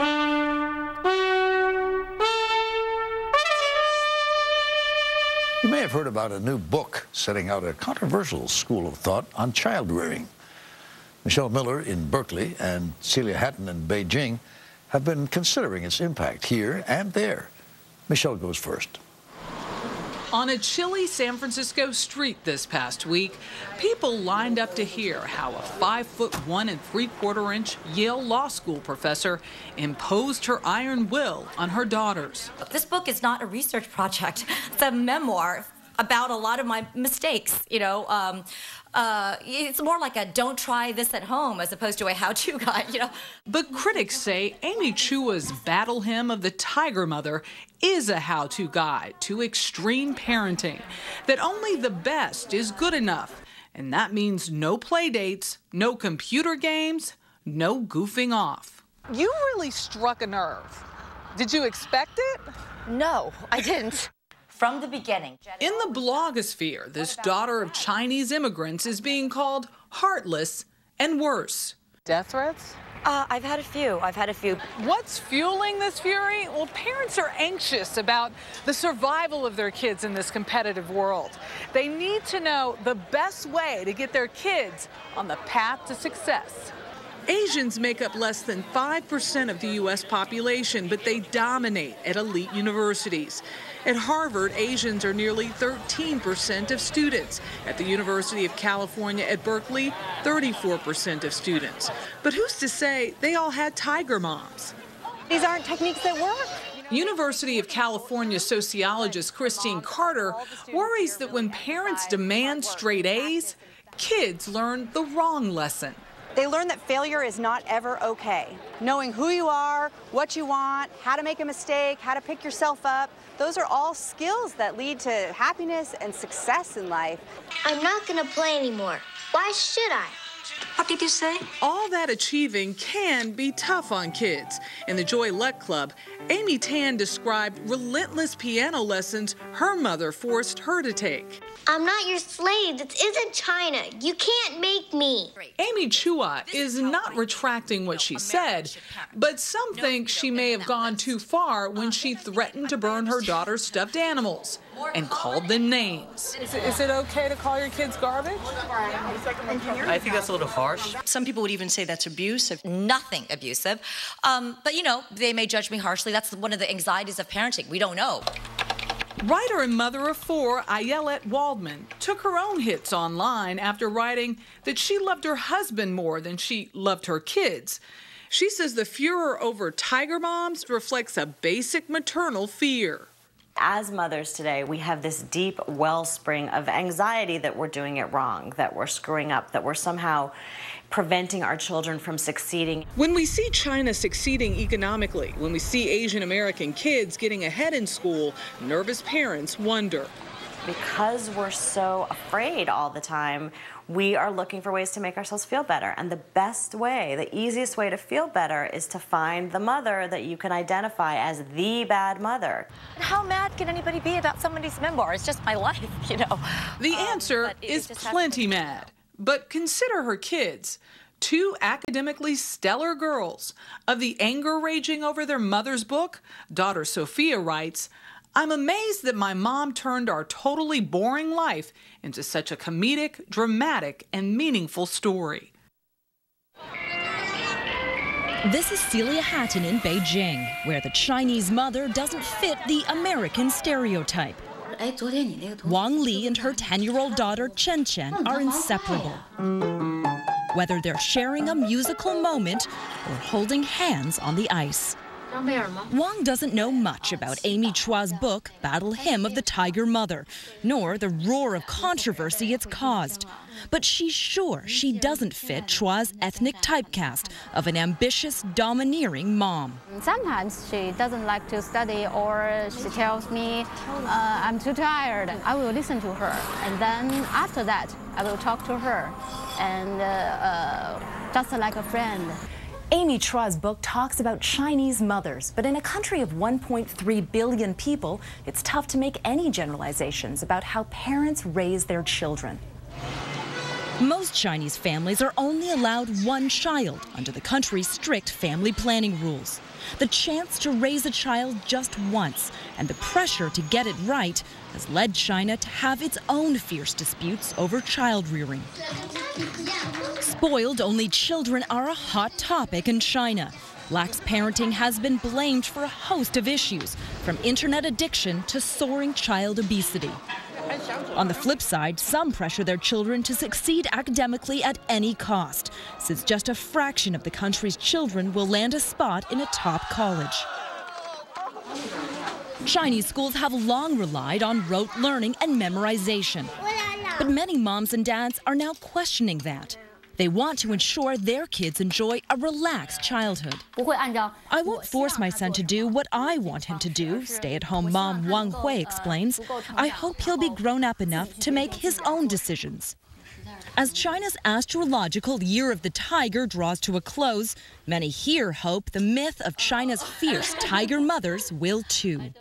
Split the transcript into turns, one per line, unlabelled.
You may have heard about a new book setting out a controversial school of thought on child rearing. Michelle Miller in Berkeley and Celia Hatton in Beijing have been considering its impact here and there. Michelle goes first.
On a chilly San Francisco street this past week, people lined up to hear how a 5'1" 3/4" Yale Law School professor imposed her iron will on her daughters.
This book is not a research project. It's a memoir about a lot of my mistakes, it's more like a don't try this at home as opposed to a how-to guide,
But critics say Amy Chua's battle hymn of the Tiger Mother is a how-to guide to extreme parenting, that only the best is good enough. And that means no play dates, no computer games, no goofing off.
You really struck a nerve. Did you expect it?
No, I didn't. From the beginning.
In the blogosphere, this daughter of Chinese immigrants is being called heartless and worse.
Death threats?
I've had a few.
What's fueling this fury? Well, parents are anxious about the survival of their kids in this competitive world. They need to know the best way to get their kids on the path to success.
Asians make up less than 5% of the U.S. population, but they dominate at elite universities. At Harvard, Asians are nearly 13% of students. At the University of California at Berkeley, 34% of students. But who's to say they all had tiger moms?
These aren't techniques that work.
University of California sociologist Christine Carter worries that when parents demand straight A's, kids learn the wrong lesson.
They learn that failure is not ever okay. Knowing who you are, what you want, how to make a mistake, how to pick yourself up, those are all skills that lead to happiness and success in life.
I'm not going to play anymore. Why should I?
What did you say?
All that achieving can be tough on kids. In the Joy Luck Club, Amy Tan described relentless piano lessons her mother forced her to take.
I'm not your slave. This isn't China. You can't make me.
Amy Chua is not retracting what she said, but some think she may have gone too far when she threatened to burn her daughter's stuffed animals and called them names.
Is it okay to call your kids garbage?
I think that's a little harsh. Some people would even say that's abusive.
Nothing abusive. But, they may judge me harshly. That's one of the anxieties of parenting. We don't know.
Writer and mother of four, Ayelet Waldman, took her own hits online after writing that she loved her husband more than she loved her kids. She says the furor over tiger moms reflects a basic maternal fear.
As mothers today, we have this deep wellspring of anxiety that we're doing it wrong, that we're screwing up, that we're somehow preventing our children from succeeding.
When we see China succeeding economically, when we see Asian American kids getting ahead in school, nervous parents wonder.
Because we're so afraid all the time, we are looking for ways to make ourselves feel better. And the best way, the easiest way to feel better is to find the mother that you can identify as the bad mother.
How mad can anybody be about somebody's memoir? It's just my life,
The answer is plenty mad. But consider her kids. Two academically stellar girls. Of the anger raging over their mother's book, daughter Sophia writes, "I'm amazed that my mom turned our totally boring life into such a comedic, dramatic, and meaningful story."
This is Celia Hatton in Beijing, where the Chinese mother doesn't fit the American stereotype. Wang Li and her 10-year-old daughter Chen Chen are inseparable. Whether they're sharing a musical moment or holding hands on the ice. Wang doesn't know much about Amy Chua's book, Battle Hymn of the Tiger Mother, nor the roar of controversy it's caused. But she's sure she doesn't fit Chua's ethnic typecast of an ambitious, domineering mom.
Sometimes she doesn't like to study, or she tells me, I'm too tired. I will listen to her. And then after that, I will talk to her, and just like a friend.
Amy Chua's book talks about Chinese mothers, but in a country of 1.3 billion people, it's tough to make any generalizations about how parents raise their children. Most Chinese families are only allowed one child under the country's strict family planning rules. The chance to raise a child just once and the pressure to get it right has led China to have its own fierce disputes over child rearing. Spoiled only children are a hot topic in China. Lax parenting has been blamed for a host of issues, from internet addiction to soaring child obesity. On the flip side, some pressure their children to succeed academically at any cost, since just a fraction of the country's children will land a spot in a top college. Chinese schools have long relied on rote learning and memorization. But many moms and dads are now questioning that. They want to ensure their kids enjoy a relaxed childhood. I won't force my son to do what I want him to do, stay-at-home mom Wang Hui explains. I hope he'll be grown up enough to make his own decisions. As China's astrological Year of the Tiger draws to a close, many here hope the myth of China's fierce tiger mothers will too.